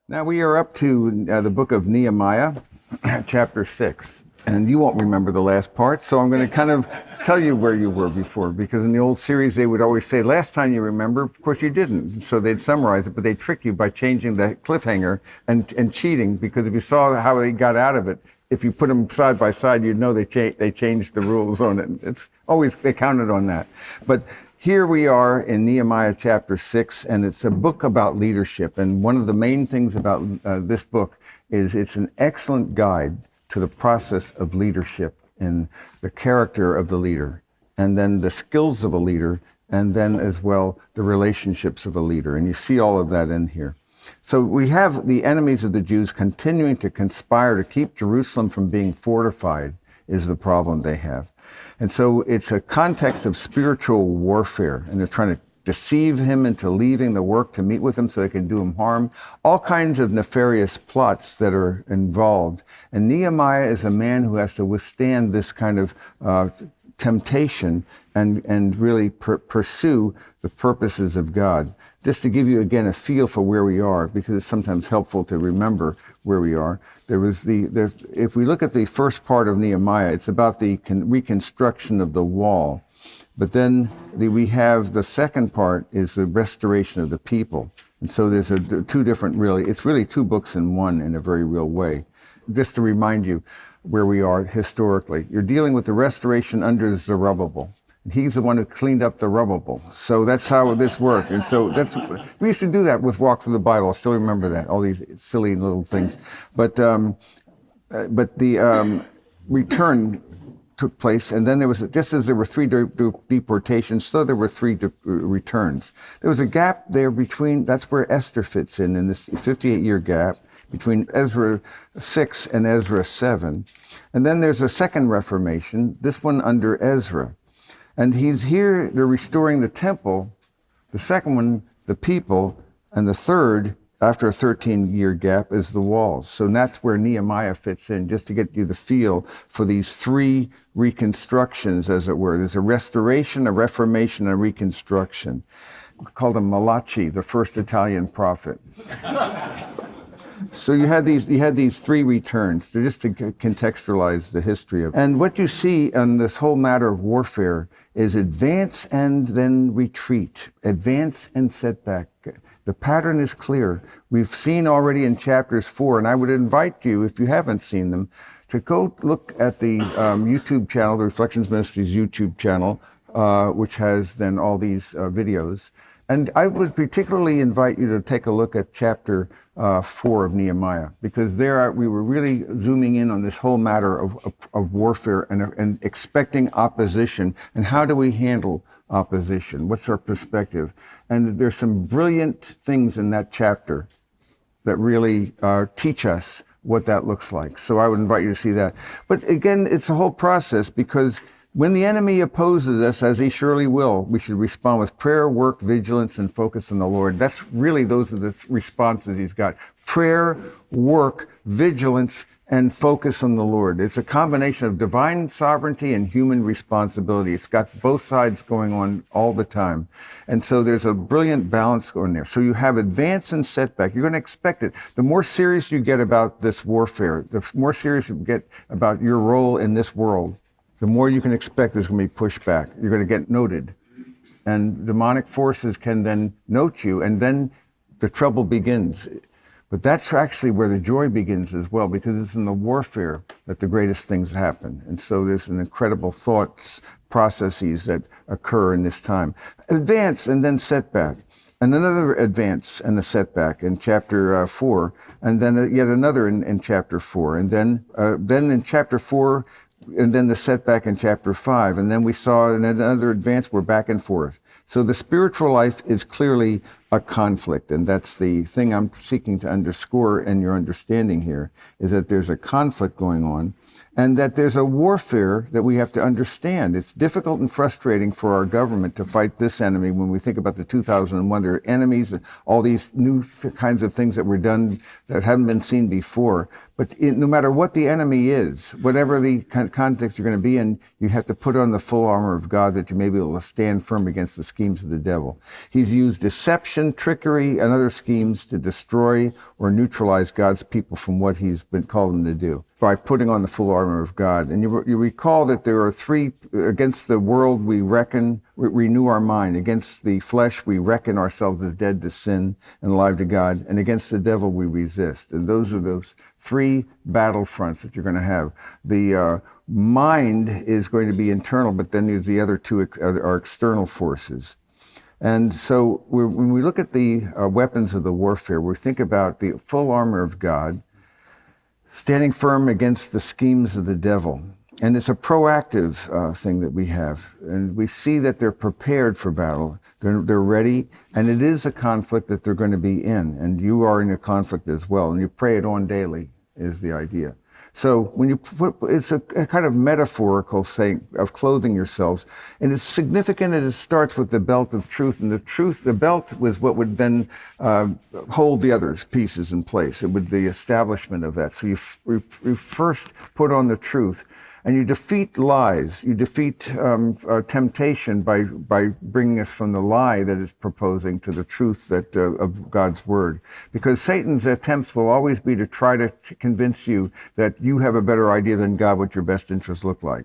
Now we are up to the book of Nehemiah, chapter 6. And you won't remember the last part, so I'm going to kind of tell you where you were before, because in the old series they would always say, last time you remember, of course you didn't. So they'd summarize it, but they'd trick you by changing the cliffhanger and cheating, because if you saw how they got out of it, if you put them side by side, you'd know they changed the rules on it. It's always, they counted on that. But here we are in Nehemiah chapter 6, and it's a book about leadership. And one of the main things about this book is it's an excellent guide to the process of leadership and the character of the leader, and then the skills of a leader, and then as well the relationships of a leader. And you see all of that in here. So we have the enemies of the Jews continuing to conspire to keep Jerusalem from being fortified is the problem they have. And so it's a context of spiritual warfare, and they're trying to deceive him into leaving the work to meet with him so they can do him harm. All kinds of nefarious plots that are involved. And Nehemiah is a man who has to withstand this kind of temptation and really pursue the purposes of God. Just to give you again a feel for where we are, because it's sometimes helpful to remember where we are. If we look at the first part of Nehemiah, it's about the reconstruction of the wall. But then we have the second part is the restoration of the people. And so there's two different, it's really two books in one in a very real way. Just to remind you where we are historically. You're dealing with the restoration under Zerubbabel. He's the one who cleaned up the rubble. So that's how this worked. And so we used to do that with Walk Through the Bible. I still remember that, all these silly little things. But the return took place, and then there was, just as there were three deportations, so there were three returns. There was a gap there between, that's where Esther fits in this 58-year gap between Ezra 6 and Ezra 7. And then there's a second Reformation, this one under Ezra. And he's here, they're restoring the temple, the second one, the people, and the third, after a 13-year gap, is the walls. So that's where Nehemiah fits in, just to get you the feel for these three reconstructions, as it were. There's a restoration, a reformation, and a reconstruction. We called him Malachi, the first Italian prophet. So you had these three returns, just to contextualize the history of it. And what you see on this whole matter of warfare is advance and then retreat, advance and setback. The pattern is clear. We've seen already in chapters 4, and I would invite you, if you haven't seen them, to go look at the YouTube channel, the Reflections Ministries YouTube channel, which has then all these videos. And I would particularly invite you to take a look at chapter 4 of Nehemiah, because there we were really zooming in on this whole matter of warfare and expecting opposition, and how do we handle opposition? What's our perspective? And there's some brilliant things in that chapter that really teach us what that looks like. So I would invite you to see that. But again, it's a whole process, because when the enemy opposes us, as he surely will, we should respond with prayer, work, vigilance, and focus on the Lord. Those are the responses he's got. Prayer, work, vigilance, and focus on the Lord. It's a combination of divine sovereignty and human responsibility. It's got both sides going on all the time. And so there's a brilliant balance going there. So you have advance and setback. You're going to expect it. The more serious you get about this warfare, the more serious you get about your role in this world, the more you can expect there's going to be pushback. You're going to get noted. And demonic forces can then note you, and then the trouble begins. But that's actually where the joy begins as well, because it's in the warfare that the greatest things happen. And so there's an incredible thoughts, processes that occur in this time. Advance and then setback. And another advance and a setback in chapter 4, and then yet another in chapter 4. And then in chapter 4, and then the setback in chapter 5. And then we saw another advance, we're back and forth. So the spiritual life is clearly a conflict. And that's the thing I'm seeking to underscore in your understanding here, is that there's a conflict going on, and that there's a warfare that we have to understand. It's difficult and frustrating for our government to fight this enemy when we think about the 2001. There are enemies, all these new kinds of things that were done that haven't been seen before. But no matter what the enemy is, whatever the context you're going to be in, you have to put on the full armor of God that you may be able to stand firm against the schemes of the devil. He's used deception, trickery, and other schemes to destroy or neutralize God's people from what he's been called them to do by putting on the full armor of God. And you recall that there are three: against the world we renew our mind; against the flesh we reckon ourselves as dead to sin and alive to God; and against the devil we resist. And those are those three battle fronts that you're going to have. The mind is going to be internal, but then there's the other two are external forces. And so when we look at the weapons of the warfare, we think about the full armor of God, standing firm against the schemes of the devil. And it's a proactive thing that we have. And we see that they're prepared for battle. They're ready. And it is a conflict that they're going to be in. And you are in a conflict as well. And you pray it on daily is the idea. So when you it's a kind of metaphorical saying of clothing yourselves. And it's significant that it starts with the belt of truth. And the belt was what would then hold the other pieces in place. It would be the establishment of that. So you first put on the truth. And you defeat lies. You defeat temptation by bringing us from the lie that is proposing to the truth that of God's word. Because Satan's attempts will always be to try to convince you that you have a better idea than God what your best interests look like,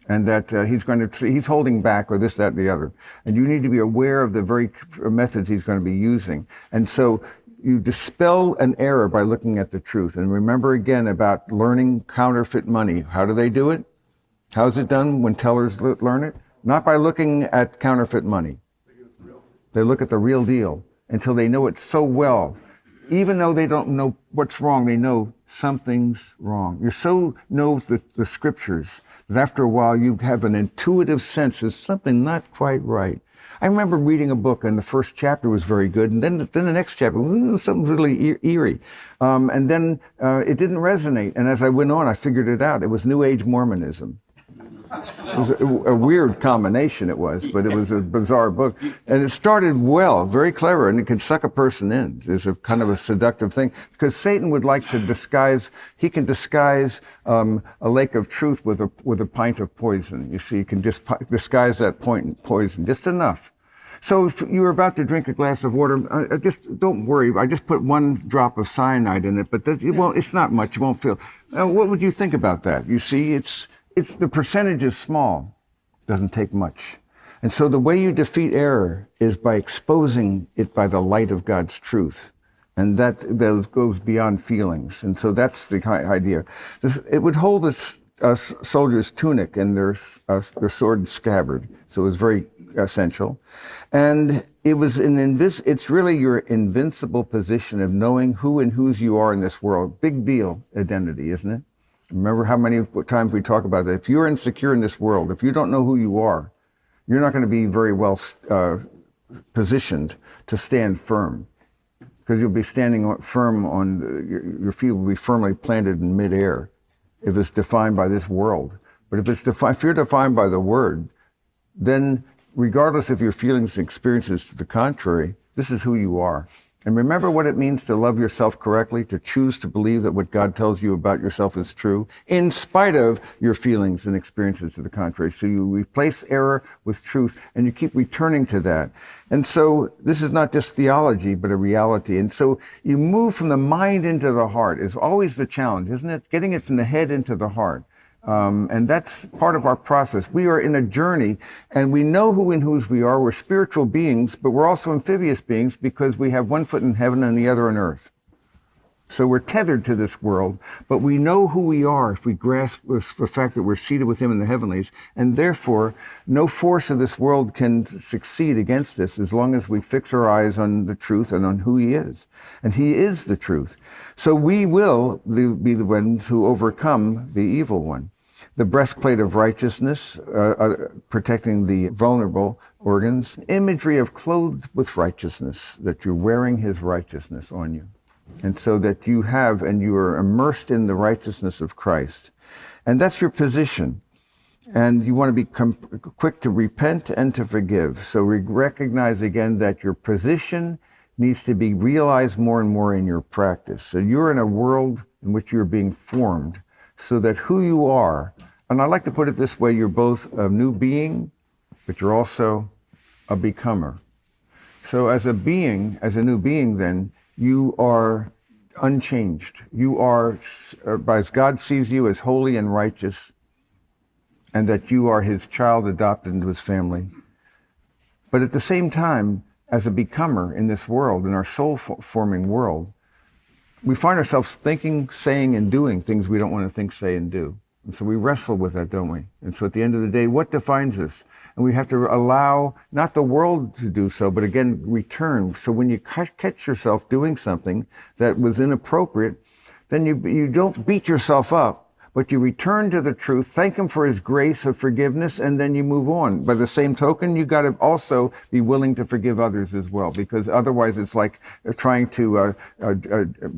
and that he's holding back or this, that, and the other. And you need to be aware of the very methods he's going to be using. And so you dispel an error by looking at the truth. And remember again about learning counterfeit money. How do they do it? How is it done when tellers learn it? Not by looking at counterfeit money. They look at the real deal until they know it so well. Even though they don't know what's wrong, they know something's wrong. You so know the scriptures that after a while you have an intuitive sense there's something not quite right. I remember reading a book and the first chapter was very good, and then the next chapter, something really eerie. And then it didn't resonate. And as I went on, I figured it out. It was New Age Mormonism. It was a weird combination it was, but it was a bizarre book. And it started well, very clever, and it can suck a person in. It's a kind of a seductive thing, because Satan would like to disguise, he can disguise a lake of truth with a pint of poison. You see, he can just disguise that poison, just enough. So if you were about to drink a glass of water, just don't worry. I just put one drop of cyanide in it, but it's not much. You won't feel. What would you think about that? You see, it's the percentage is small. It doesn't take much. And so the way you defeat error is by exposing it by the light of God's truth. And that goes beyond feelings. And so that's the idea. It would hold a soldier's tunic and their sword scabbard. So it was very essential. And it's really your invincible position of knowing who and whose you are in this world. Big deal, identity, isn't it? Remember how many times we talk about that. If you're insecure in this world, if you don't know who you are, you're not going to be very well positioned to stand firm, because you'll be standing firm on, your feet will be firmly planted in midair if it's defined by this world. But if you're defined by the Word, then regardless of your feelings and experiences to the contrary, this is who you are. And remember what it means to love yourself correctly, to choose to believe that what God tells you about yourself is true, in spite of your feelings and experiences to the contrary. So you replace error with truth, and you keep returning to that. And so this is not just theology, but a reality. And so you move from the mind into the heart is always the challenge, isn't it? Getting it from the head into the heart. And that's part of our process. We are in a journey, and we know who and whose we are. We're spiritual beings, but we're also amphibious beings because we have one foot in heaven and the other on earth. So we're tethered to this world, but we know who we are if we grasp the fact that we're seated with him in the heavenlies, and therefore no force of this world can succeed against us as long as we fix our eyes on the truth and on who he is. And he is the truth. So we will be the ones who overcome the evil one. The breastplate of righteousness, protecting the vulnerable organs, imagery of clothed with righteousness, that you're wearing his righteousness on you. And so that you are immersed in the righteousness of Christ. And that's your position. And you want to be quick to repent and to forgive. So recognize again that your position, needs to be realized more and more in your practice. So you're in a world in which you're being formed so that who you are, and I like to put it this way, you're both a new being, but you're also a becomer. So as a new being then, you are unchanged. You are, as God sees you, as holy and righteous, and that you are his child adopted into his family. But at the same time, as a becomer in this world, in our soul-forming world, we find ourselves thinking, saying, and doing things we don't want to think, say, and do. And so we wrestle with that, don't we? And so at the end of the day, what defines us? And we have to allow, not the world to do so, but again, return. So when you catch yourself doing something that was inappropriate, then you don't beat yourself up, but you return to the truth, thank him for his grace of forgiveness, and then you move on. By the same token, you got to also be willing to forgive others as well, because otherwise it's like trying to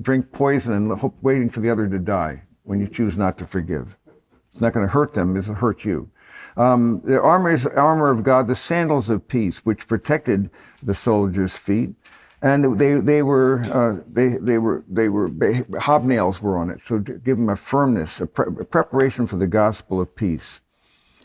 drink poison and waiting for the other to die when you choose not to forgive. It's not going to hurt them, it'll hurt you. The armor of God, the sandals of peace, which protected the soldiers' feet. And they were hobnails were on it, so to give them a firmness, a preparation for the gospel of peace.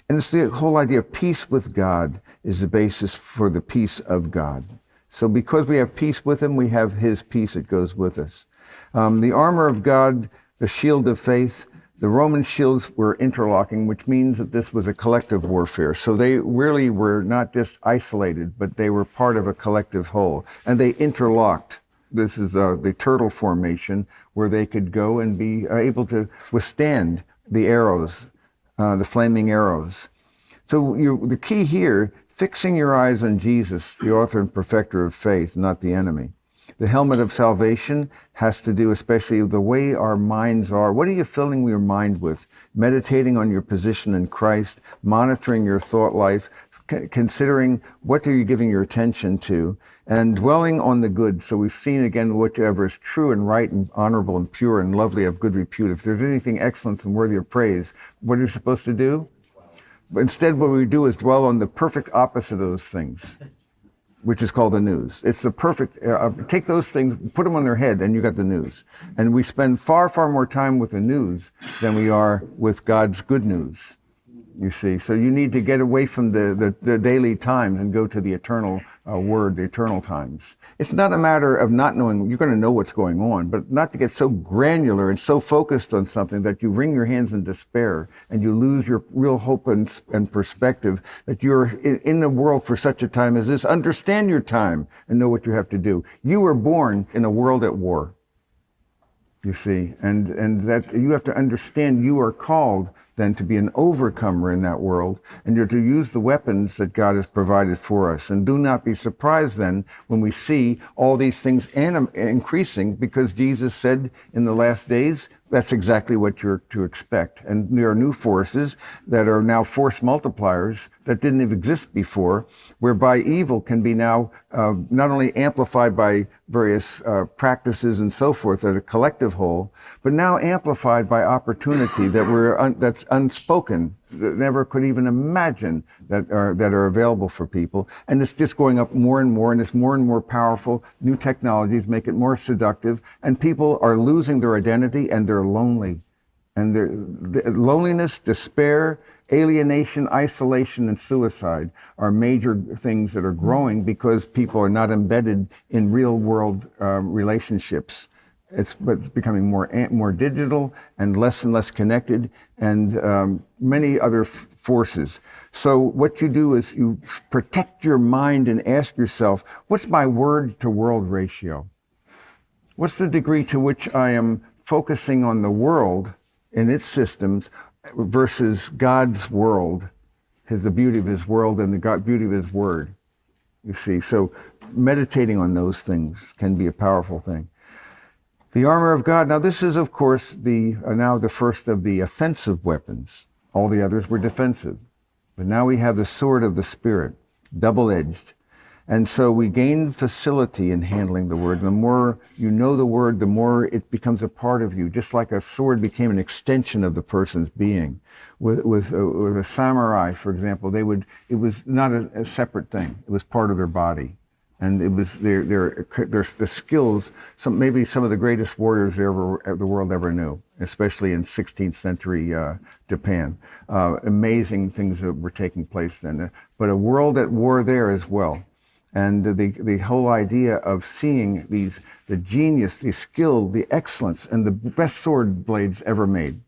And it's the whole idea of peace with God is the basis for the peace of God. So because we have peace with him, we have his peace that goes with us. The armor of God, the shield of faith. The Roman shields were interlocking, which means that this was a collective warfare. So they really were not just isolated, but they were part of a collective whole. And they interlocked. This is the turtle formation, where they could go and be able to withstand the arrows, the flaming arrows. So the key here, fixing your eyes on Jesus, the author and perfecter of faith, not the enemy. The helmet of salvation has to do especially with the way our minds are. What are you filling your mind with? Meditating on your position in Christ, monitoring your thought life, considering what are you giving your attention to, and dwelling on the good. So we've seen again whatever is true and right and honorable and pure and lovely of good repute. If there's anything excellent and worthy of praise, what are you supposed to do? But instead what we do is dwell on the perfect opposite of those things, which is called the news. It's the perfect, take those things, put them on their head, and you got the news. And we spend far, far more time with the news than we are with God's good news, you see. So you need to get away from the daily times and go to the eternal word, the eternal times. It's not a matter of not knowing, you're going to know what's going on, but not to get so granular and so focused on something that you wring your hands in despair and you lose your real hope and perspective that you're in the world for such a time as this. Understand your time and know what you have to do. You were born in a world at war, you see, and that you have to understand you are called then to be an overcomer in that world, and you're to use the weapons that God has provided for us. And do not be surprised then when we see all these things increasing, because Jesus said in the last days, that's exactly what you're to expect. And there are new forces that are now force multipliers that didn't even exist before, whereby evil can be now not only amplified by various practices and so forth at a collective whole, but now amplified by opportunity that's unspoken, that never could even imagine that are available for people. And it's just going up more and more, and it's more and more powerful. New technologies make it more seductive, and people are losing their identity, and they're lonely. And loneliness, despair, alienation, isolation, and suicide are major things that are growing because people are not embedded in real world relationships. It's becoming more digital and less connected, and many other forces. So what you do is you protect your mind and ask yourself, what's my word to world ratio? What's the degree to which I am focusing on the world and its systems versus God's world, the beauty of his world and the beauty of his word, you see? So meditating on those things can be a powerful thing. The armor of God. Now this is, of course, now the first of the offensive weapons. All the others were defensive. But now we have the sword of the Spirit, double-edged. And so we gain facility in handling the word. The more you know the word, the more it becomes a part of you, just like a sword became an extension of the person's being. With a samurai, for example, it was not a separate thing. It was part of their body. And it was there's the skills, maybe some of the greatest warriors the world ever knew, especially in 16th century Japan. Amazing things that were taking place then, but a world at war there as well. And the whole idea of seeing the genius, the skill, the excellence, and the best sword blades ever made.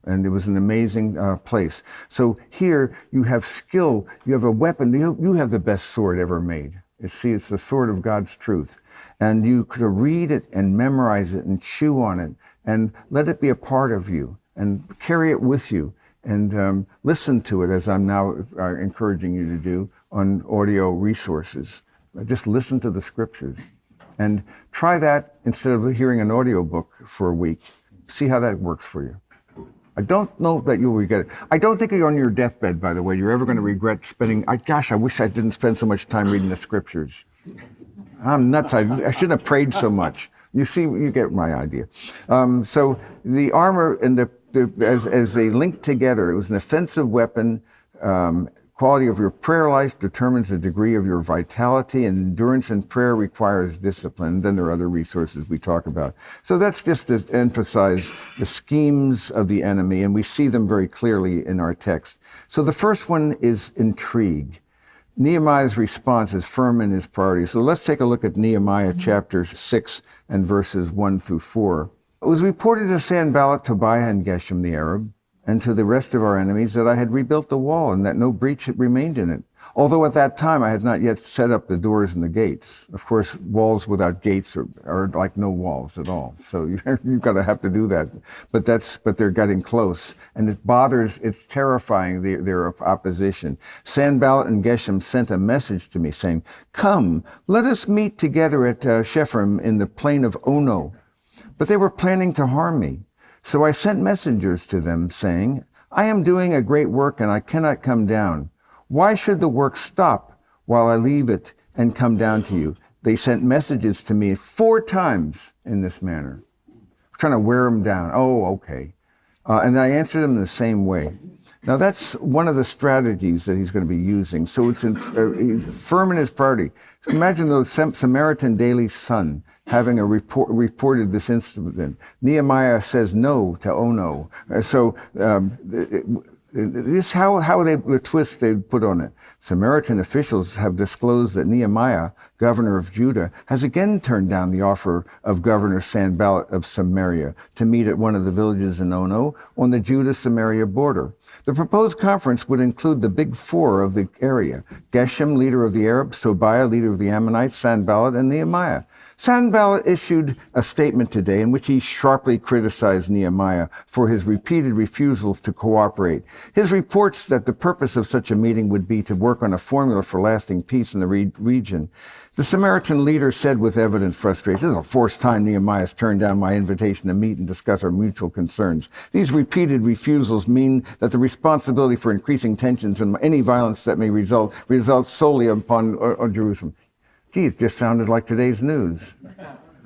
And it was an amazing place. So here you have skill, you have a weapon, you have the best sword ever made. It's the sword of God's truth. And you could read it and memorize it and chew on it and let it be a part of you and carry it with you and listen to it, as I'm now encouraging you to do on audio resources. Just listen to the scriptures and try that instead of hearing an audio book for a week. See how that works for you. I don't know that you'll regret it. I don't think you're on your deathbed, by the way, you're ever going to regret spending, I wish I didn't spend so much time reading the scriptures. I'm nuts. I shouldn't have prayed so much. You see, you get my idea. So the armor and as they link together, it was an offensive weapon. Quality of your prayer life determines the degree of your vitality, and endurance in prayer requires discipline. Then there are other resources we talk about. So that's just to emphasize the schemes of the enemy, and we see them very clearly in our text. So the first one is intrigue. Nehemiah's response is firm in his priorities. So let's take a look at Nehemiah chapter 6 and verses 1 through 4. It was reported to Sanballat, Tobiah, and Geshem the Arab, and to the rest of our enemies, that I had rebuilt the wall and that no breach had remained in it. Although at that time I had not yet set up the doors and the gates. Of course, walls without gates are like no walls at all. So you've got to have to do that. But they're getting close. And it's terrifying, their opposition. Sanballat and Geshem sent a message to me saying, "Come, let us meet together at Shepham in the plain of Ono." But they were planning to harm me. So I sent messengers to them saying, "I am doing a great work and I cannot come down. Why should the work stop while I leave it and come down to you?" They sent messages to me 4 times in this manner, trying to wear them down. Oh, okay. And I answered them in the same way. Now that's one of the strategies that he's going to be using. So he's firm in his priority. Imagine the Samaritan Daily Sun having reported this incident. Nehemiah says no to Ono. So this is the twist they put on it. Samaritan officials have disclosed that Nehemiah, governor of Judah, has again turned down the offer of Governor Sanballat of Samaria to meet at one of the villages in Ono on the Judah-Samaria border. The proposed conference would include the big 4 of the area: Geshem, leader of the Arabs; Tobiah, leader of the Ammonites; Sanballat, and Nehemiah. Sanballat issued a statement today in which he sharply criticized Nehemiah for his repeated refusals to cooperate. His reports that the purpose of such a meeting would be to work on a formula for lasting peace in the region. The Samaritan leader said with evident frustration, "This is the 4th time Nehemiah has turned down my invitation to meet and discuss our mutual concerns. These repeated refusals mean that the responsibility for increasing tensions and any violence that may results solely upon Jerusalem." Gee, it just sounded like today's news.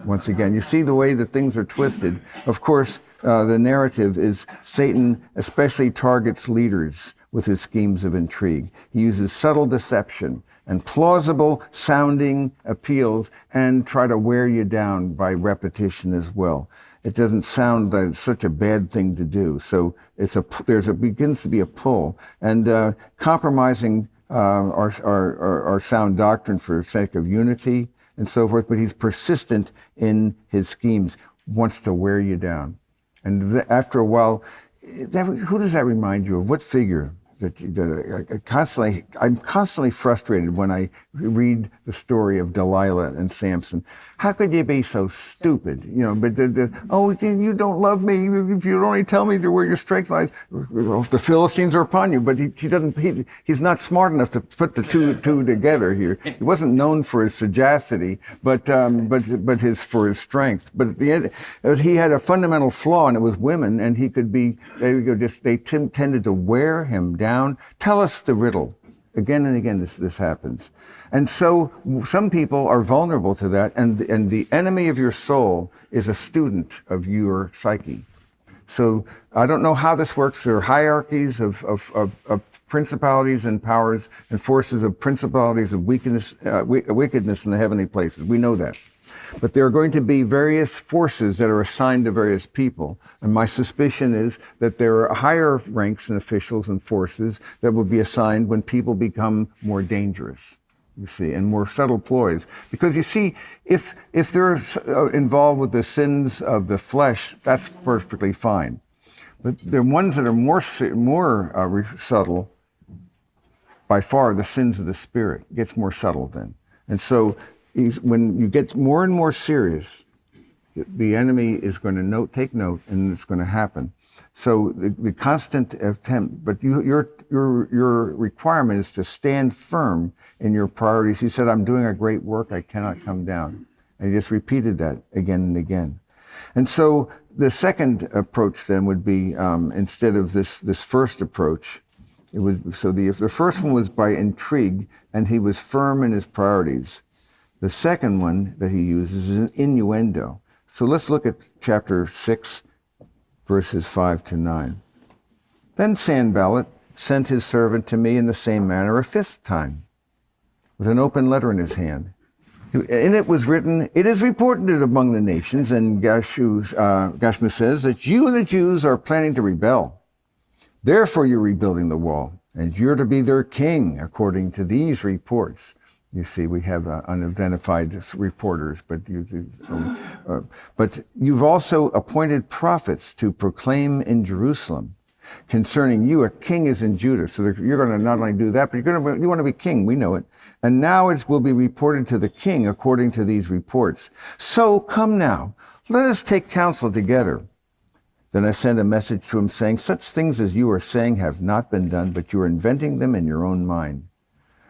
Once again, you see the way that things are twisted. Of course, the narrative is Satan especially targets leaders with his schemes of intrigue. He uses subtle deception and plausible sounding appeals and try to wear you down by repetition as well. It doesn't sound like such a bad thing to do. So begins to be a pull, and compromising our sound doctrine for the sake of unity and so forth. But he's persistent in his schemes, wants to wear you down. And after a while, who does that remind you of? What figure? I'm constantly frustrated when I read the story of Delilah and Samson. How could you be so stupid? But you don't love me if you only tell me where your strength lies. Well, the Philistines are upon you, but he's not smart enough to put the two together here. He wasn't known for his sagacity, but for his strength. But at the end, he had a fundamental flaw, and it was women, and they tended to wear him down. Tell us the riddle. Again and again, this happens. And so some people are vulnerable to that, and the enemy of your soul is a student of your psyche. So I don't know how this works. There are hierarchies of principalities and powers and forces of principalities of wickedness in the heavenly places. We know that. But there are going to be various forces that are assigned to various people. And my suspicion is that there are higher ranks and officials and forces that will be assigned when people become more dangerous, you see, and more subtle ploys. Because you see, if they're involved with the sins of the flesh, that's perfectly fine. But the ones that are more subtle, by far, the sins of the spirit gets more subtle then. And so when you get more and more serious, the enemy is going to take note, and it's going to happen. So the constant attempt, but your requirement is to stand firm in your priorities. He said, I'm doing a great work, I cannot come down. And he just repeated that again and again. And so the second approach then would be, instead of this first approach, the first one was by intrigue, and he was firm in his priorities. The second one that he uses is an innuendo. So let's look at chapter 6, verses 5 to 9. Then Sanballat sent his servant to me in the same manner a fifth time, with an open letter in his hand. In it was written, it is reported among the nations, and Gashmu says that you and the Jews are planning to rebel. Therefore you're rebuilding the wall, and you're to be their king, according to these reports. You see, we have unidentified reporters, but you've also appointed prophets to proclaim in Jerusalem concerning you, a king is in Judah. So you're going to not only do that, but you want to be king. We know it. And now it will be reported to the king according to these reports. So come now, let us take counsel together. Then I sent a message to him saying, such things as you are saying have not been done, but you are inventing them in your own mind.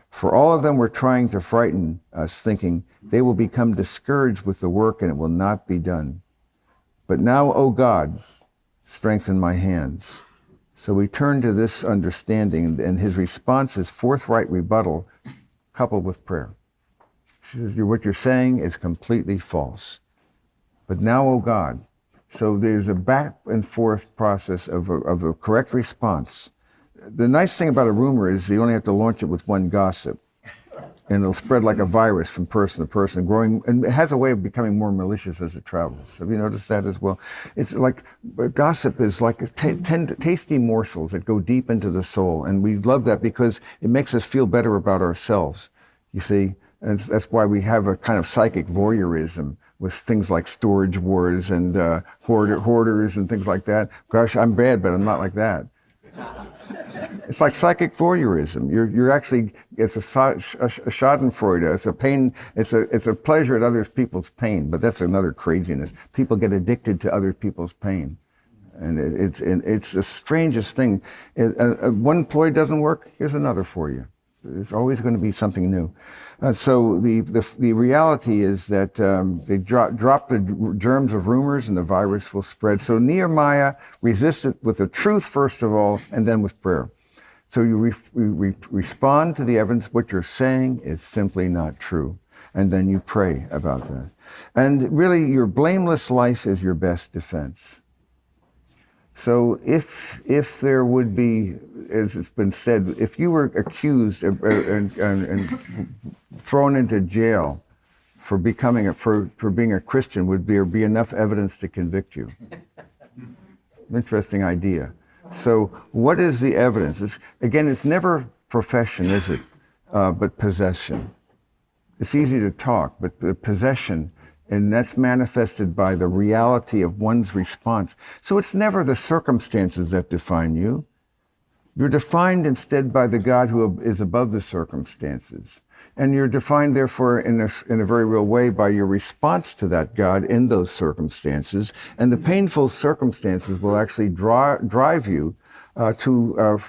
For all of them were trying to frighten us, thinking they will become discouraged with the work and it will not be done. But now, O God, strengthen my hands. So we turn to this understanding, and his response is forthright rebuttal coupled with prayer. She says, what you're saying is completely false. But now, O God. So there's a back and forth process of a correct response. The nice thing about a rumor is you only have to launch it with one gossip, and it'll spread like a virus from person to person, growing, and it has a way of becoming more malicious as it travels. Have you noticed that as well? It's like, gossip is like tasty morsels that go deep into the soul, and we love that because it makes us feel better about ourselves, you see? And that's why we have a kind of psychic voyeurism with things like storage wars and hoarders and things like that. Gosh, I'm bad, but I'm not like that. It's like psychic voyeurism. You're actually, it's a schadenfreude. It's a pain. It's a pleasure at other people's pain. But that's another craziness. People get addicted to other people's pain, and it's the strangest thing. One ploy doesn't work. Here's another for you. There's always going to be something new. So the reality is that they drop the germs of rumors and the virus will spread. So Nehemiah resists it with the truth first of all, and then with prayer. So you respond to the evidence. What you're saying is simply not true. And then you pray about that. And really, your blameless life is your best defense. So if there would be, as it's been said, if you were accused and thrown into jail for being a Christian, would there be enough evidence to convict you? Interesting idea. So what is the evidence? It's never profession, is it? But possession. It's easy to talk, but the possession, and that's manifested by the reality of one's response. So it's never the circumstances that define you. You're defined instead by the God who is above the circumstances. And you're defined, therefore, in a very real way by your response to that God in those circumstances. And the painful circumstances will actually drive you to,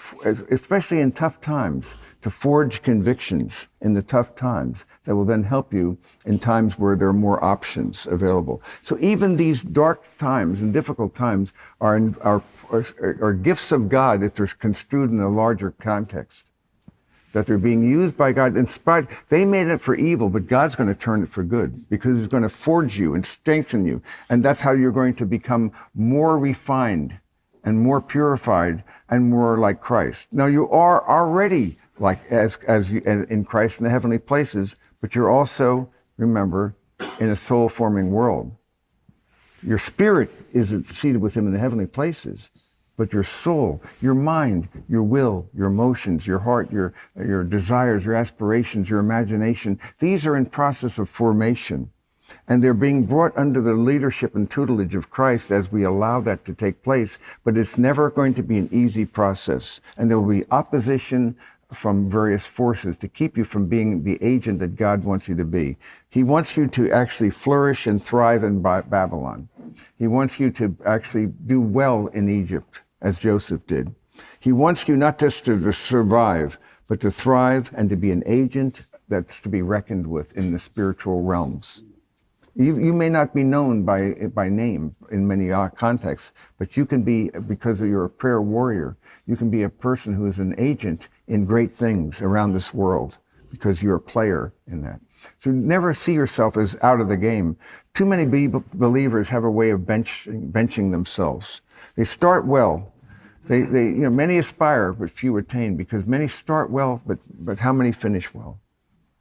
especially in tough times, to forge convictions in the tough times that will then help you in times where there are more options available. So even these dark times and difficult times are gifts of God if they're construed in a larger context that they're being used by God, inspired. They made it for evil, but God's going to turn it for good because He's going to forge you and strengthen you. And that's how you're going to become more refined and more purified and more like Christ. Now, you are already like as in Christ in the heavenly places, but you're also, remember, in a soul-forming world. Your spirit is seated with Him in the heavenly places, but your soul, your mind, your will, your emotions, your heart, your desires, your aspirations, your imagination, these are in process of formation. And they're being brought under the leadership and tutelage of Christ as we allow that to take place. But it's never going to be an easy process. And there will be opposition from various forces to keep you from being the agent that God wants you to be. He wants you to actually flourish and thrive in Babylon. He wants you to actually do well in Egypt, as Joseph did. He wants you not just to survive, but to thrive and to be an agent that's to be reckoned with in the spiritual realms. You may not be known by name in many contexts, but you can be, because you're a prayer warrior, you can be a person who is an agent in great things around this world because you're a player in that. So never see yourself as out of the game. Too many believers have a way of benching themselves. They start well. Many aspire, but few attain, because many start well, but how many finish well?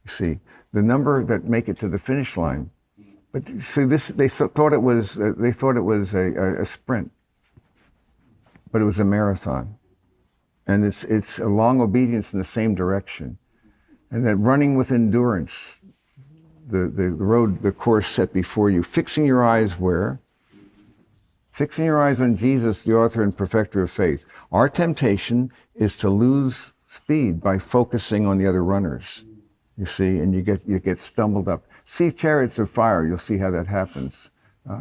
You see, the number that make it to the finish line. But see, they thought it was a sprint, but it was a marathon, and it's a long obedience in the same direction, and that running with endurance, the course set before you, fixing your eyes where? Fixing your eyes on Jesus, the author and perfecter of faith. Our temptation is to lose speed by focusing on the other runners, you see, and you get stumbled up. See Chariots of Fire, you'll see how that happens.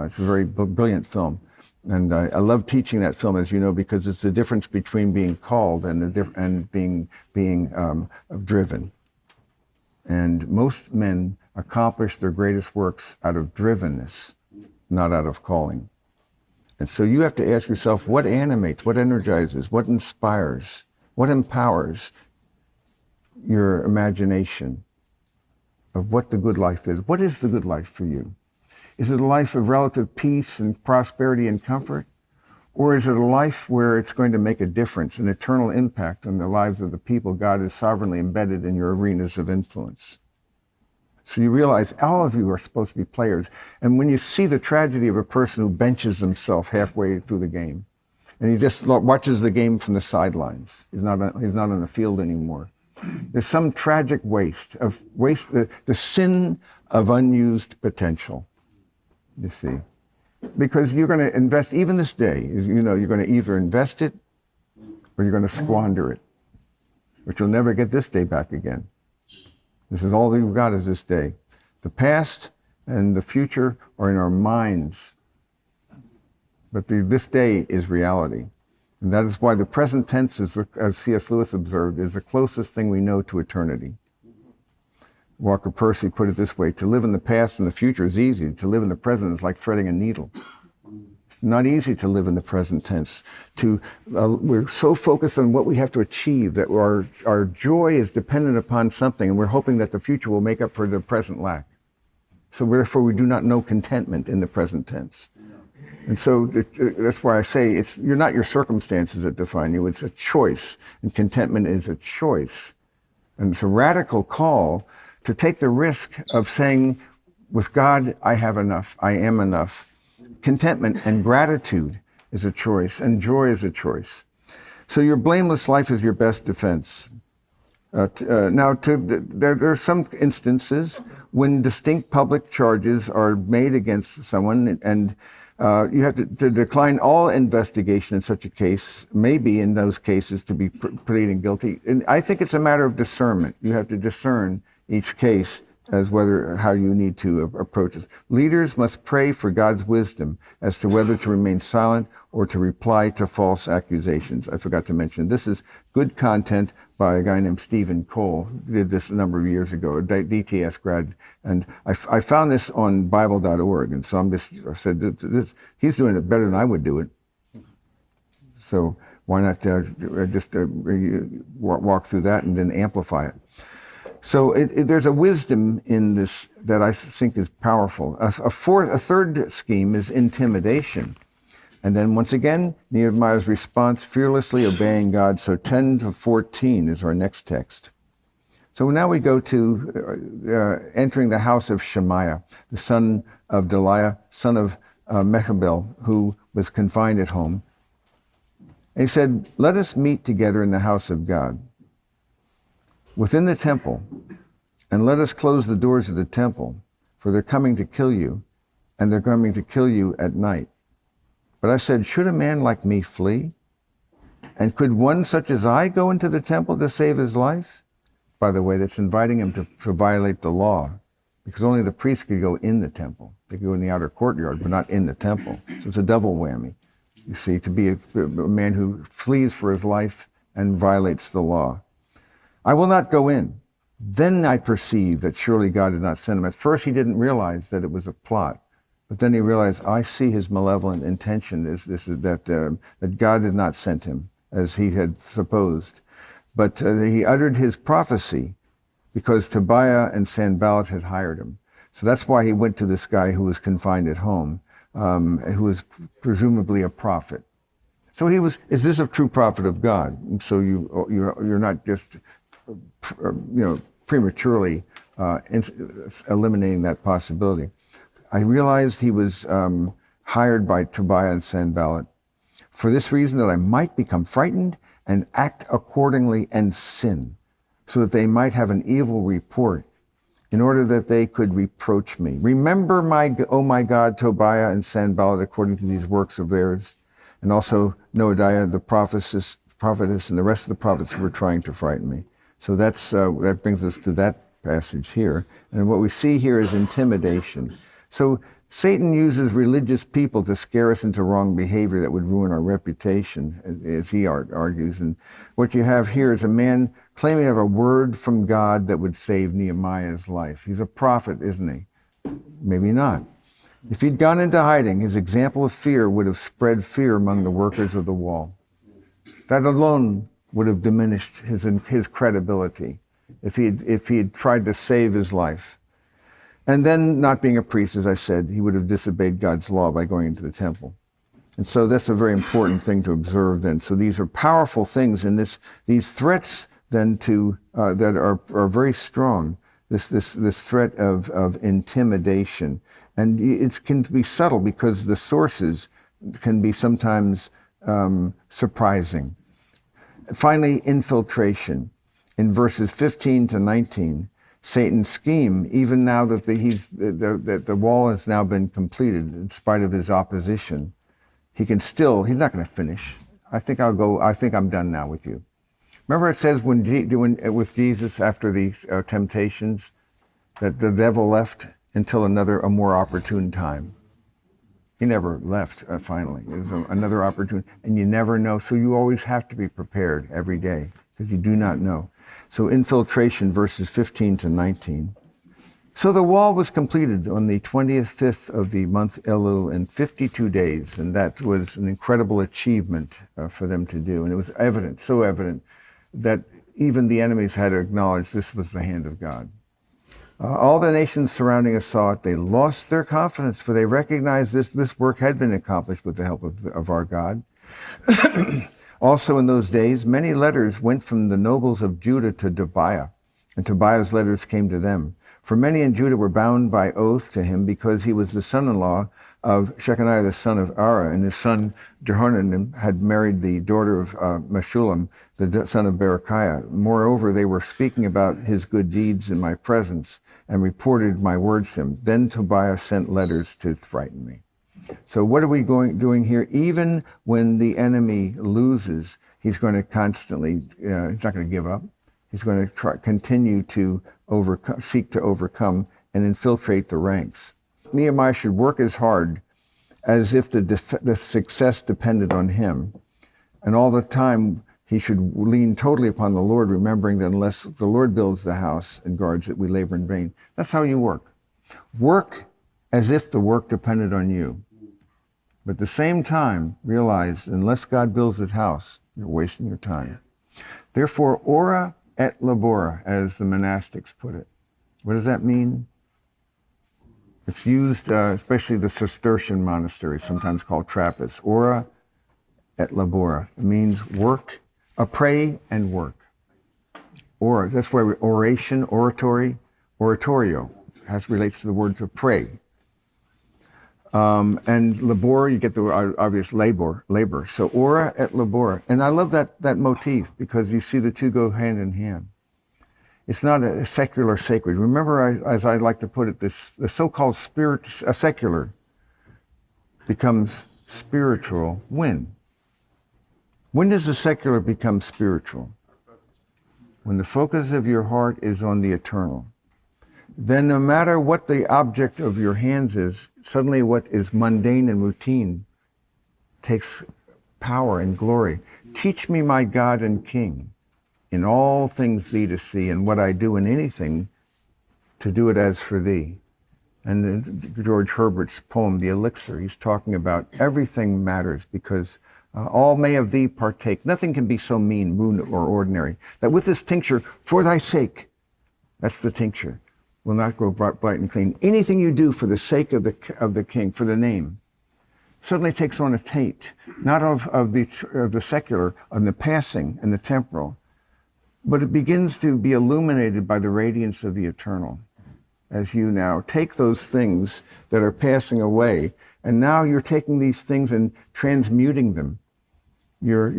It's a very brilliant film. And I love teaching that film, as you know, because it's the difference between being called and being driven. And most men accomplish their greatest works out of drivenness, not out of calling. And so you have to ask yourself, what animates, what energizes, what inspires, what empowers your imagination of what the good life is. What is the good life for you? Is it a life of relative peace and prosperity and comfort? Or is it a life where it's going to make a difference, an eternal impact on the lives of the people God has sovereignly embedded in your arenas of influence? So you realize all of you are supposed to be players. And when you see the tragedy of a person who benches himself halfway through the game, and he just watches the game from the sidelines, he's not on the field anymore. There's some tragic waste, the sin of unused potential, you see. Because you're going to invest, even this day, you're going to either invest it or you're going to squander it, but you'll never get this day back again. This is all that you've got is this day. The past and the future are in our minds, but this day is reality. And that is why the present tense, as C.S. Lewis observed, is the closest thing we know to eternity. Walker Percy put it this way: to live in the past and the future is easy. To live in the present is like threading a needle. It's not easy to live in the present tense. We're so focused on what we have to achieve that our joy is dependent upon something, and we're hoping that the future will make up for the present lack. So therefore we do not know contentment in the present tense. And so that's why I say you're not your circumstances that define you, it's a choice. And contentment is a choice. And it's a radical call to take the risk of saying, with God, I have enough, I am enough. Contentment and gratitude is a choice, and joy is a choice. So your blameless life is your best defense. There are some instances when distinct public charges are made against someone, and you have to decline all investigation in such a case, maybe in those cases to be pleading guilty. And I think it's a matter of discernment. You have to discern each case as how you need to approach it. Leaders must pray for God's wisdom as to whether to remain silent or to reply to false accusations. I forgot to mention, this is good content by a guy named Stephen Cole, who did this a number of years ago, a DTS grad. And I found this on Bible.org. And so I said, he's doing it better than I would do it. So, why not just walk through that and then amplify it? So there's a wisdom in this that I think is powerful. A third scheme is intimidation. And then once again, Nehemiah's response, fearlessly obeying God. So 10 to 14 is our next text. So now we go to entering the house of Shemaiah, the son of Delaiah, son of Mechabel, who was confined at home. And he said, let us meet together in the house of God, within the temple, and let us close the doors of the temple, for they're coming to kill you, and they're coming to kill you at night. But I said, should a man like me flee? And could one such as I go into the temple to save his life? By the way, that's inviting him to violate the law, because only the priests could go in the temple. They could go in the outer courtyard, but not in the temple. So it's a double whammy, you see, to be a man who flees for his life and violates the law. I will not go in. Then I perceived that surely God did not send him. At first he didn't realize that it was a plot, but then he realized, I see his malevolent intention that God did not send him, as he had supposed. But he uttered his prophecy because Tobiah and Sanballat had hired him. So that's why he went to this guy who was confined at home, who was presumably a prophet. So is this a true prophet of God? And so you're not just prematurely eliminating that possibility. I realized he was hired by Tobiah and Sanballat for this reason, that I might become frightened and act accordingly and sin, so that they might have an evil report, in order that they could reproach me. Remember, O my God, Tobiah and Sanballat, according to these works of theirs, and also Noadiah, the prophetess, and the rest of the prophets who were trying to frighten me. So that brings us to that passage here. And what we see here is intimidation. So Satan uses religious people to scare us into wrong behavior that would ruin our reputation, as he argues. And what you have here is a man claiming to have a word from God that would save Nehemiah's life. He's a prophet, isn't he? Maybe not. If he'd gone into hiding, his example of fear would have spread fear among the workers of the wall. That alone would have diminished his credibility if he had tried to save his life. And then, not being a priest, as I said, he would have disobeyed God's law by going into the temple. And so that's a very important thing to observe then. So these are powerful things, and these threats then that are very strong. This threat of intimidation, and it can be subtle because the sources can be sometimes surprising. Finally, infiltration. In verses 15 to 19, Satan's scheme, even now that the wall has now been completed, in spite of his opposition, he's not going to finish. I think I'm done now with you. Remember it says with Jesus after these temptations, that the devil left until a more opportune time. He never left, finally. It was another opportunity, and you never know. So you always have to be prepared every day, because you do not know. So infiltration, verses 15 to 19. So the wall was completed on the 25th of the month Elul in 52 days, and that was an incredible achievement for them to do. And it was so evident, that even the enemies had to acknowledge this was the hand of God. All the nations surrounding us saw it. They lost their confidence, for they recognized this work had been accomplished with the help of our God. Also in those days, many letters went from the nobles of Judah to Tobiah, and Tobiah's letters came to them. For many in Judah were bound by oath to him, because he was the son-in-law of Shechaniah the son of Ara, and his son Jehohanan had married the daughter of Meshullam, the son of Berechiah. Moreover, they were speaking about his good deeds in my presence, and reported my words to him. Then Tobiah sent letters to frighten me. So what are we doing here? Even when the enemy loses, he's going to constantly, he's not going to give up. He's going to continue to seek to overcome and infiltrate the ranks. Nehemiah should work as hard as if the success depended on him. And all the time, he should lean totally upon the Lord, remembering that unless the Lord builds the house and guards it, we labor in vain. That's how you work. Work as if the work depended on you. But at the same time, realize, unless God builds the house, You're wasting your time. Therefore, ora et labora, as the monastics put it. What does that mean? It's used, especially the Cistercian monasteries, sometimes called Trappists. Ora et labora. It means work, pray and work. Ora, that's why oration, oratory, oratorio relates to the word to pray. And labor, you get the obvious labor. So ora et labora. And I love that motif because you see the two go hand in hand. It's not a secular sacred. Remember, as I like to put it, the so-called secular becomes spiritual when? When does the secular become spiritual? When the focus of your heart is on the eternal. Then no matter what the object of your hands is, suddenly what is mundane and routine takes power and glory. Teach me, my God and King, in all things thee to see, and what I do in anything, to do it as for thee. And George Herbert's poem, The Elixir, he's talking about everything matters because all may of thee partake. Nothing can be so mean, rude, or ordinary, that with this tincture, for thy sake, that's the tincture, will not grow bright and clean. Anything you do for the sake of the King, for the name, suddenly takes on a taint, not of the secular, of the passing and the temporal, but it begins to be illuminated by the radiance of the eternal. As you now take those things that are passing away, and now you're taking these things and transmuting them. You're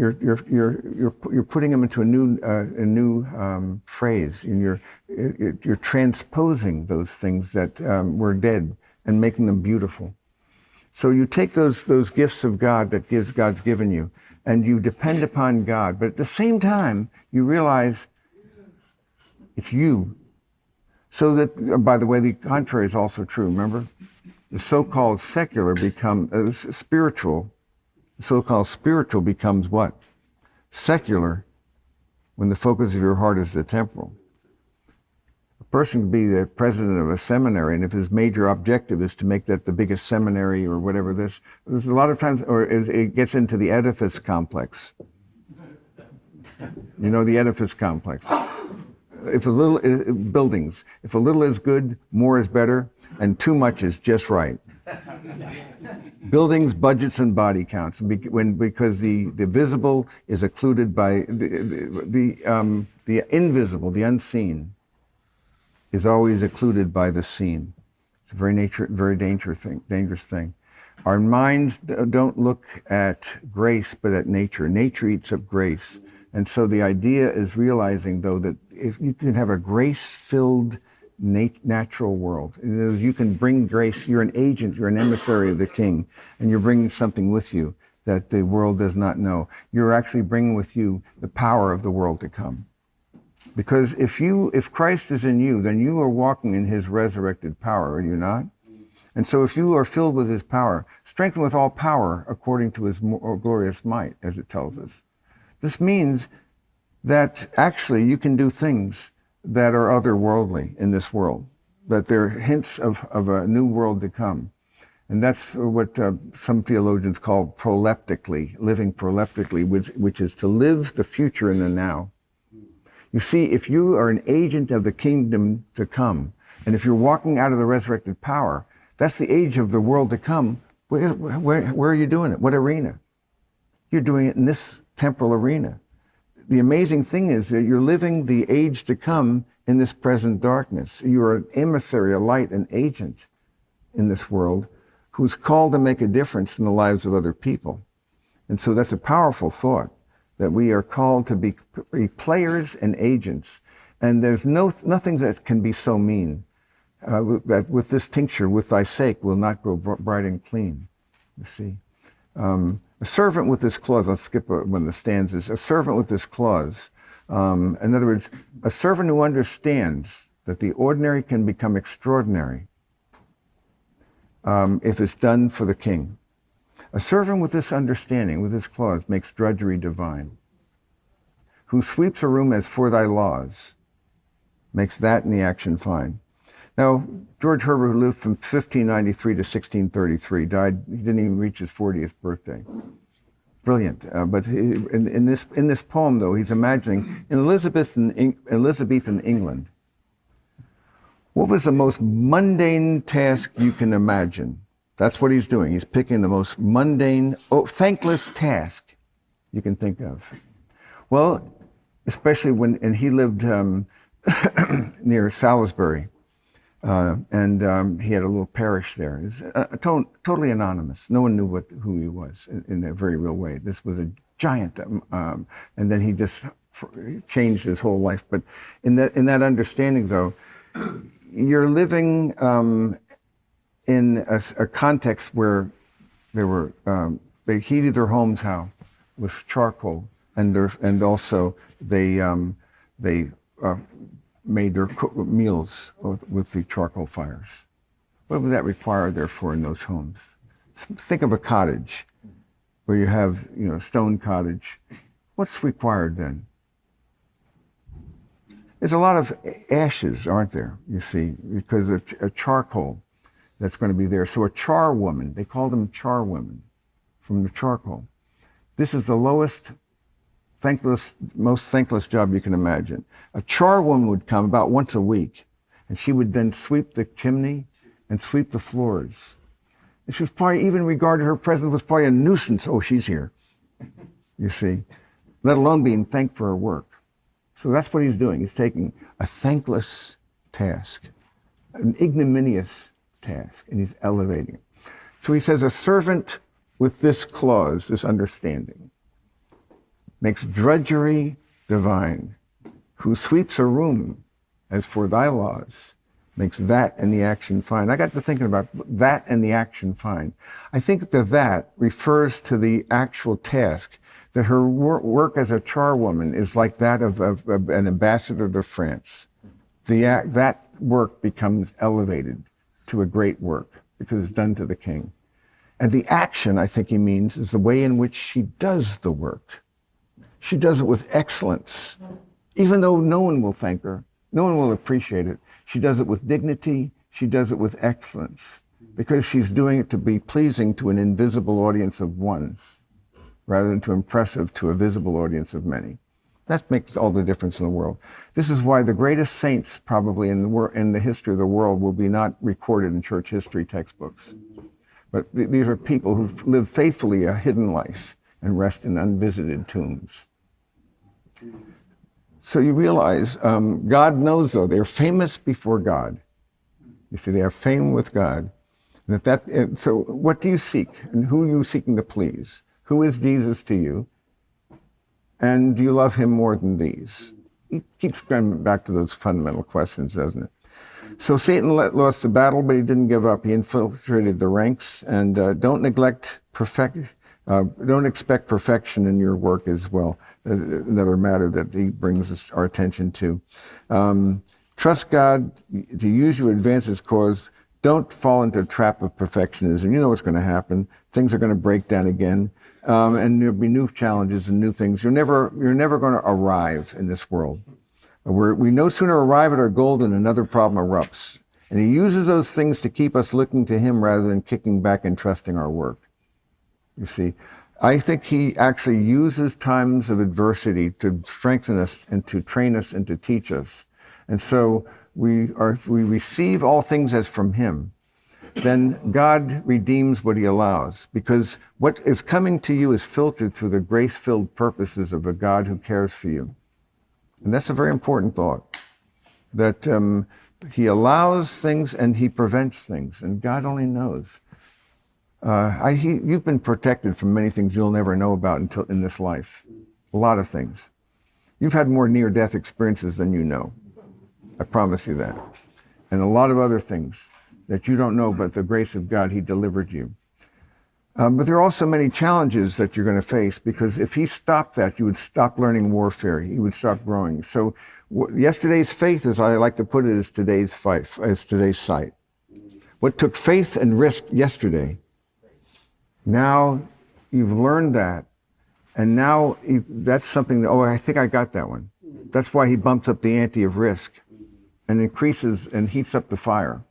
putting them into a new phrase, and you're transposing those things that were dead and making them beautiful. So you take those gifts of God that God's given you, and you depend upon God. But at the same time, you realize it's you. So that, by the way, the contrary is also true. Remember, the so-called secular becomes spiritual. The so-called spiritual becomes what? Secular, when the focus of your heart is the temporal. A person can be the president of a seminary, and if his major objective is to make that the biggest seminary or whatever there's a lot of times, or it gets into the edifice complex. You know the edifice complex. If a little buildings, if a little is good, more is better, and too much is just right. Buildings, budgets, and body counts, because the visible is occluded by the invisible, the unseen, is always occluded by the seen. It's a very dangerous thing. Our minds don't look at grace, but at nature. Nature eats up grace. And so the idea is realizing, though, that if you can have a grace-filled natural world. You can bring grace. You're an agent. You're an emissary of the King, and you're bringing something with you that the world does not know. You're actually bringing with you the power of the world to come. Because if Christ is in you, then you are walking in his resurrected power, are you not? And so if you are filled with his power, strengthened with all power according to his glorious might, as it tells us. This means that actually you can do things that are otherworldly in this world, that they're hints of a new world to come. And that's what some theologians call proleptically, living proleptically, which is to live the future in the now. You see, if you are an agent of the kingdom to come, and if you're walking out of the resurrected power, that's the age of the world to come. Where are you doing it? What arena? You're doing it in this temporal arena. The amazing thing is that you're living the age to come in this present darkness. You're an emissary, a light, an agent in this world who's called to make a difference in the lives of other people. And so that's a powerful thought, that we are called to be players and agents. And there's nothing that can be so mean that with this tincture, with thy sake, will not grow bright and clean, you see. A servant with this clause, I'll skip one of the stanzas, a servant with this clause. In other words, a servant who understands that the ordinary can become extraordinary if it's done for the King. A servant with this understanding, with this clause, makes drudgery divine. Who sweeps a room as for thy laws, makes that in the action fine. Now, George Herbert, who lived from 1593 to 1633, died, he didn't even reach his 40th birthday. brilliant. But in this poem, though, he's imagining in Elizabethan England, what was the most mundane task you can imagine? That's what he's doing. He's picking the most mundane, thankless task you can think of. Well, especially and he lived near Salisbury, and he had a little parish there. It was totally anonymous. No one knew who he was in a very real way. This was a giant, and then he just changed his whole life. But in that understanding, though, you're living in a context where they heated their homes with charcoal, and also they made their meals with the charcoal fires. What would that require, therefore, in those homes? Think of a cottage where you have, a stone cottage. What's required then? There's a lot of ashes, aren't there, you see, because of a charcoal that's going to be there. So a charwoman, they call them charwomen from the charcoal. This is the lowest, most thankless job you can imagine. A charwoman would come about once a week, and she would then sweep the chimney and sweep the floors. And she was probably, even regarded her presence was probably a nuisance. Oh, she's here, you see, let alone being thanked for her work. So that's what he's doing. He's taking a thankless task, an ignominious task, and he's elevating it. So he says, a servant with this clause, this understanding, makes drudgery divine, who sweeps a room as for thy laws, makes that and the action fine. I got to thinking about that and the action fine. I think that refers to the actual task, that her work as a charwoman is like that of an ambassador to France. That work becomes elevated to a great work because it's done to the king. And the action, I think he means, is the way in which she does the work. She does it with excellence. Even though no one will thank her, no one will appreciate it, she does it with dignity, she does it with excellence, because she's doing it to be pleasing to an invisible audience of one, rather than to impressive to a visible audience of many. That makes all the difference in the world. This is why the greatest saints probably in the history of the world will be not recorded in church history textbooks. But these are people who live faithfully a hidden life and rest in unvisited tombs. So you realize, God knows, though, they're famous before God. You see, they have fame with God. And so what do you seek? And who are you seeking to please? Who is Jesus to you? And do you love him more than these? He keeps going back to those fundamental questions, doesn't it? So Satan lost the battle, but he didn't give up. He infiltrated the ranks, and don't expect perfection in your work as well. Another matter that he brings our attention to. Trust God to use you to advance his cause. Don't fall into a trap of perfectionism. You know what's going to happen. Things are going to break down again, and there'll be new challenges and new things. You're never going to arrive in this world. We no sooner arrive at our goal than another problem erupts. And he uses those things to keep us looking to him rather than kicking back and trusting our work. You see, I think he actually uses times of adversity to strengthen us and to train us and to teach us. And so if we receive all things as from him, then God redeems what he allows, because what is coming to you is filtered through the grace-filled purposes of a God who cares for you. And that's a very important thought, that he allows things and he prevents things, and God only knows. You've been protected from many things you'll never know about until in this life. A lot of things. You've had more near-death experiences than you know. I promise you that. And a lot of other things that you don't know, but the grace of God, he delivered you. But there are also many challenges that you're going to face, because if he stopped that, you would stop learning warfare. He would stop growing. So yesterday's faith, as I like to put it, is today's fight, is today's sight. What took faith and risk yesterday, now you've learned that, and now that's something that, I think I got that one. That's why he bumps up the ante of risk and increases and heats up the fire,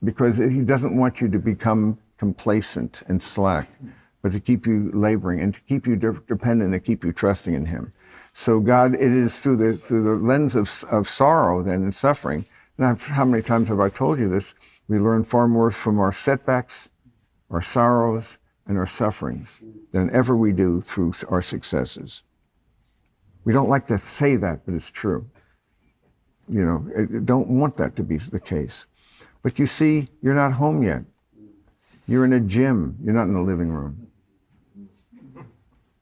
because he doesn't want you to become complacent and slack, but to keep you laboring and to keep you dependent and keep you trusting in him. So God, it is through the lens of sorrow then and suffering. Now, how many times have I told you this? We learn far more from our setbacks, our sorrows, and our sufferings than ever we do through our successes. We don't like to say that, but it's true. You know, I don't want that to be the case. But you see, you're not home yet. You're in a gym. You're not in the living room.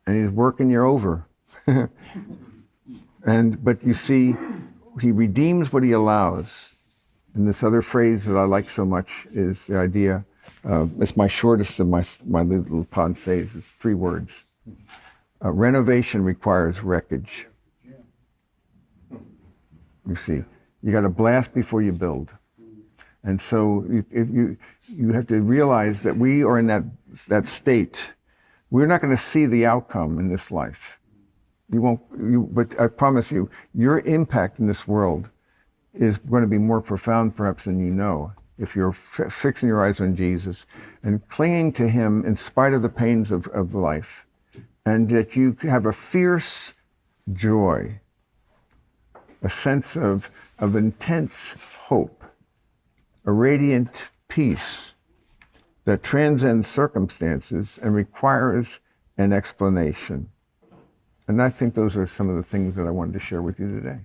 And he's working you over. But you see, he redeems what he allows. And this other phrase that I like so much is the idea, it's my shortest of my little pensées, it's 3 words. Renovation requires wreckage. You see, you got to blast before you build. And so you have to realize that we are in that state. We're not going to see the outcome in this life. But I promise you, your impact in this world is going to be more profound perhaps than you know if you're fixing your eyes on Jesus and clinging to him in spite of the pains of life. And that you have a fierce joy, a sense of intense hope, a radiant peace that transcends circumstances and requires an explanation. And I think those are some of the things that I wanted to share with you today.